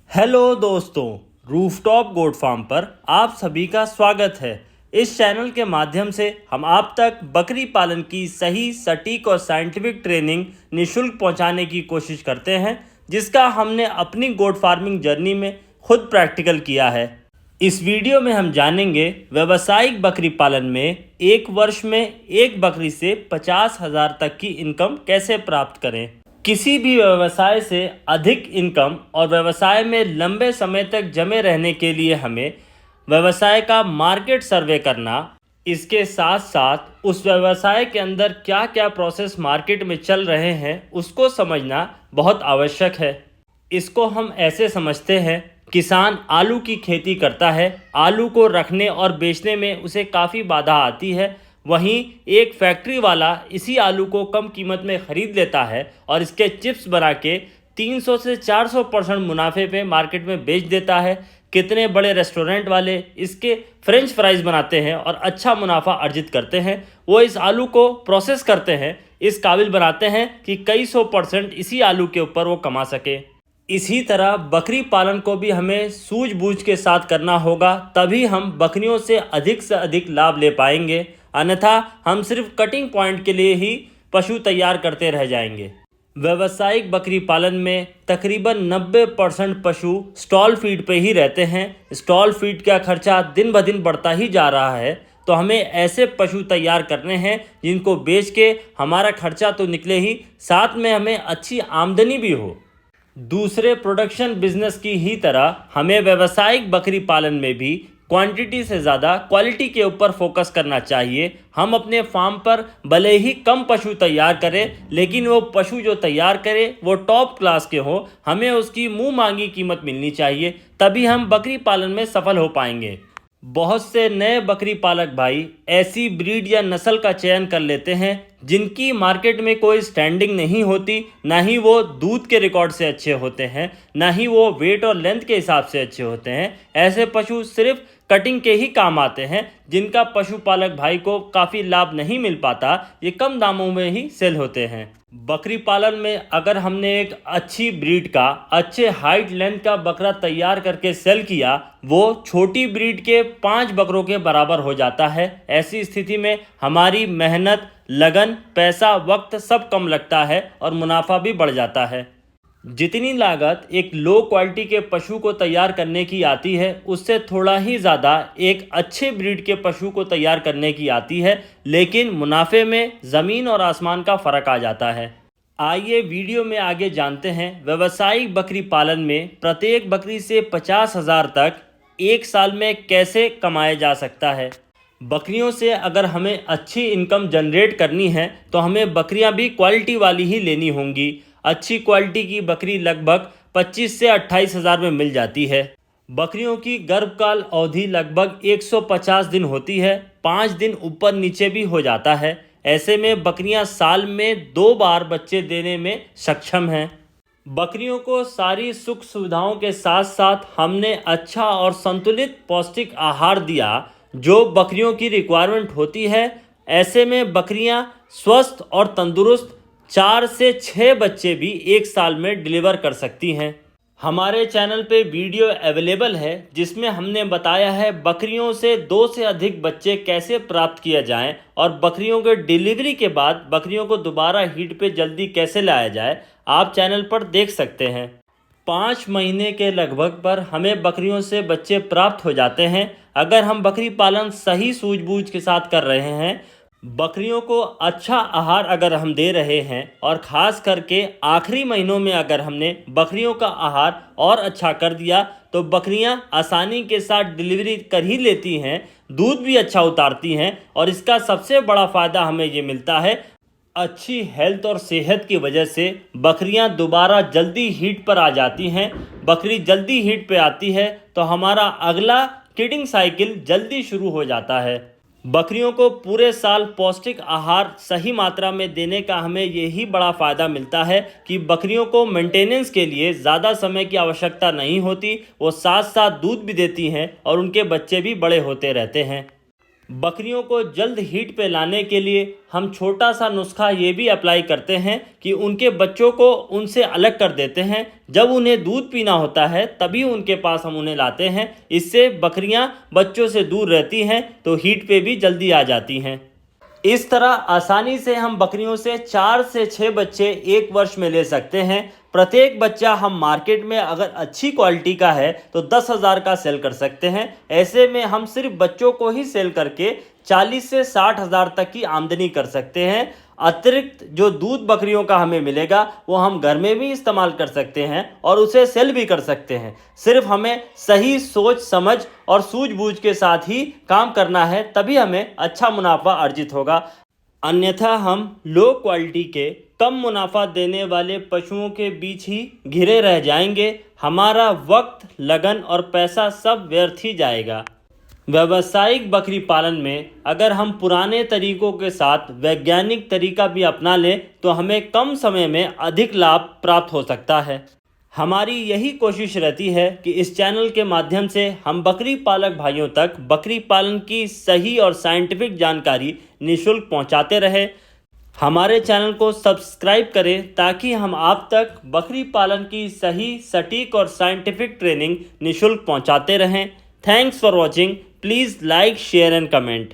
Hello दोस्तों, rooftop goat farm पर आप सभी का स्वागत है। इस चैनल के माध्यम से हम आप तक बकरी पालन की सही, सटीक और साइंटिफिक ट्रेनिंग निःशुल्क पहुंचाने की कोशिश करते हैं, जिसका हमने अपनी गोट फार्मिंग जर्नी में खुद प्रैक्टिकल किया है। इस वीडियो में हम जानेंगे व्यावसायिक बकरी पालन में एक वर्ष में एक बकरी से 50,000 तक की इनकम कैसे प्राप्त करें। किसी भी व्यवसाय से अधिक इनकम और व्यवसाय में लंबे समय तक जमे रहने के लिए हमें व्यवसाय का मार्केट सर्वे करना, इसके साथ साथ उस व्यवसाय के अंदर क्या क्या प्रोसेस मार्केट में चल रहे हैं उसको समझना बहुत आवश्यक है। इसको हम ऐसे समझते हैं, किसान आलू की खेती करता है, आलू को रखने और बेचने में उसे काफ़ी बाधा आती है। वहीं एक फैक्ट्री वाला इसी आलू को कम कीमत में ख़रीद लेता है और इसके चिप्स बना के 300 से 400% मुनाफे पे मार्केट में बेच देता है। कितने बड़े रेस्टोरेंट वाले इसके फ्रेंच फ्राइज़ बनाते हैं और अच्छा मुनाफा अर्जित करते हैं। वो इस आलू को प्रोसेस करते हैं, इस काबिल बनाते हैं कि कई 100% इसी आलू के ऊपर वो कमा सके। इसी तरह बकरी पालन को भी हमें सूझबूझ के साथ करना होगा, तभी हम बकरियों से अधिक लाभ ले पाएंगे। अन्यथा हम सिर्फ कटिंग पॉइंट के लिए ही पशु तैयार करते रह जाएंगे। व्यावसायिक बकरी पालन में तकरीबन 90% पशु स्टॉल फीड पे ही रहते हैं। स्टॉल फीड का खर्चा दिन ब दिन बढ़ता ही जा रहा है, तो हमें ऐसे पशु तैयार करने हैं जिनको बेच के हमारा खर्चा तो निकले ही, साथ में हमें अच्छी आमदनी भी हो। दूसरे प्रोडक्शन बिजनेस की ही तरह हमें व्यावसायिक बकरी पालन में भी क्वांटिटी से ज़्यादा क्वालिटी के ऊपर फोकस करना चाहिए। हम अपने फार्म पर भले ही कम पशु तैयार करें, लेकिन वो पशु जो तैयार करें वो टॉप क्लास के हों। हमें उसकी मुंह मांगी कीमत मिलनी चाहिए, तभी हम बकरी पालन में सफल हो पाएंगे। बहुत से नए बकरी पालक भाई ऐसी ब्रीड या नस्ल का चयन कर लेते हैं जिनकी मार्केट में कोई स्टैंडिंग नहीं होती, ना ही वो दूध के रिकॉर्ड से अच्छे होते हैं, ना ही वो वेट और लेंथ के हिसाब से अच्छे होते हैं। ऐसे पशु सिर्फ कटिंग के ही काम आते हैं, जिनका पशुपालक भाई को काफ़ी लाभ नहीं मिल पाता। ये कम दामों में ही सेल होते हैं। बकरी पालन में अगर हमने एक अच्छी ब्रीड का, अच्छे हाइट लेंथ का बकरा तैयार करके सेल किया, वो छोटी ब्रीड के 5 बकरों के बराबर हो जाता है। ऐसी स्थिति में हमारी मेहनत, लगन, पैसा, वक्त सब कम लगता है और मुनाफा भी बढ़ जाता है। जितनी लागत एक लो क्वालिटी के पशु को तैयार करने की आती है, उससे थोड़ा ही ज़्यादा एक अच्छे ब्रीड के पशु को तैयार करने की आती है, लेकिन मुनाफे में ज़मीन और आसमान का फ़र्क आ जाता है। आइए वीडियो में आगे जानते हैं व्यावसायिक बकरी पालन में प्रत्येक बकरी से 50,000 तक एक साल में कैसे कमाया जा सकता है। बकरियों से अगर हमें अच्छी इनकम जनरेट करनी है तो हमें बकरियां भी क्वालिटी वाली ही लेनी होंगी। अच्छी क्वालिटी की बकरी लगभग 25 से 28 हज़ार में मिल जाती है। बकरियों की गर्भकाल अवधि लगभग 150 दिन होती है, 5 दिन ऊपर नीचे भी हो जाता है। ऐसे में बकरियां साल में 2 बार बच्चे देने में सक्षम हैं। बकरियों को सारी सुख सुविधाओं के साथ साथ हमने अच्छा और संतुलित पौष्टिक आहार दिया जो बकरियों की रिक्वायरमेंट होती है। ऐसे में बकरियां स्वस्थ और तंदुरुस्त 4 से 6 बच्चे भी एक साल में डिलीवर कर सकती हैं। हमारे चैनल पे वीडियो अवेलेबल है जिसमें हमने बताया है बकरियों से 2 से अधिक बच्चे कैसे प्राप्त किया जाएं और बकरियों के डिलीवरी के बाद बकरियों को दोबारा हीट पे जल्दी कैसे लाया जाए। आप चैनल पर देख सकते हैं। 5 महीने के लगभग पर हमें बकरियों से बच्चे प्राप्त हो जाते हैं। अगर हम बकरी पालन सही सूझबूझ के साथ कर रहे हैं, बकरियों को अच्छा आहार अगर हम दे रहे हैं और ख़ास करके आखिरी महीनों में अगर हमने बकरियों का आहार और अच्छा कर दिया, तो बकरियां आसानी के साथ डिलीवरी कर ही लेती हैं, दूध भी अच्छा उतारती हैं। और इसका सबसे बड़ा फ़ायदा हमें ये मिलता है, अच्छी हेल्थ और सेहत की वजह से बकरियां दोबारा जल्दी हीट पर आ जाती हैं। बकरी जल्दी हीट पे आती है तो हमारा अगला किडिंग साइकिल जल्दी शुरू हो जाता है। बकरियों को पूरे साल पौष्टिक आहार सही मात्रा में देने का हमें यही बड़ा फ़ायदा मिलता है कि बकरियों को मेंटेनेंस के लिए ज़्यादा समय की आवश्यकता नहीं होती। वो साथ साथ दूध भी देती हैं और उनके बच्चे भी बड़े होते रहते हैं। बकरियों को जल्द हीट पे लाने के लिए हम छोटा सा नुस्खा ये भी अप्लाई करते हैं कि उनके बच्चों को उनसे अलग कर देते हैं। जब उन्हें दूध पीना होता है तभी उनके पास हम उन्हें लाते हैं। इससे बकरियां बच्चों से दूर रहती हैं तो हीट पे भी जल्दी आ जाती हैं। इस तरह आसानी से हम बकरियों से 4 से 6 बच्चे एक वर्ष में ले सकते हैं। प्रत्येक बच्चा हम मार्केट में अगर अच्छी क्वालिटी का है तो 10,000 का सेल कर सकते हैं। ऐसे में हम सिर्फ बच्चों को ही सेल करके 40 से 60,000 तक की आमदनी कर सकते हैं। अतिरिक्त जो दूध बकरियों का हमें मिलेगा वो हम घर में भी इस्तेमाल कर सकते हैं और उसे सेल भी कर सकते हैं। सिर्फ हमें सही सोच समझ और सूझबूझ के साथ ही काम करना है, तभी हमें अच्छा मुनाफा अर्जित होगा। अन्यथा हम लो क्वालिटी के कम मुनाफा देने वाले पशुओं के बीच ही घिरे रह जाएंगे। हमारा वक्त, लगन और पैसा सब व्यर्थ ही जाएगा। व्यावसायिक बकरी पालन में अगर हम पुराने तरीकों के साथ वैज्ञानिक तरीका भी अपना लें तो हमें कम समय में अधिक लाभ प्राप्त हो सकता है। हमारी यही कोशिश रहती है कि इस चैनल के माध्यम से हम बकरी पालक भाइयों तक बकरी पालन की सही और साइंटिफिक जानकारी निःशुल्क पहुंचाते रहें। हमारे चैनल को सब्सक्राइब करें ताकि हम आप तक बकरी पालन की सही, सटीक और साइंटिफिक ट्रेनिंग निःशुल्क पहुंचाते रहें। Thanks for watching. Please like, share and comment.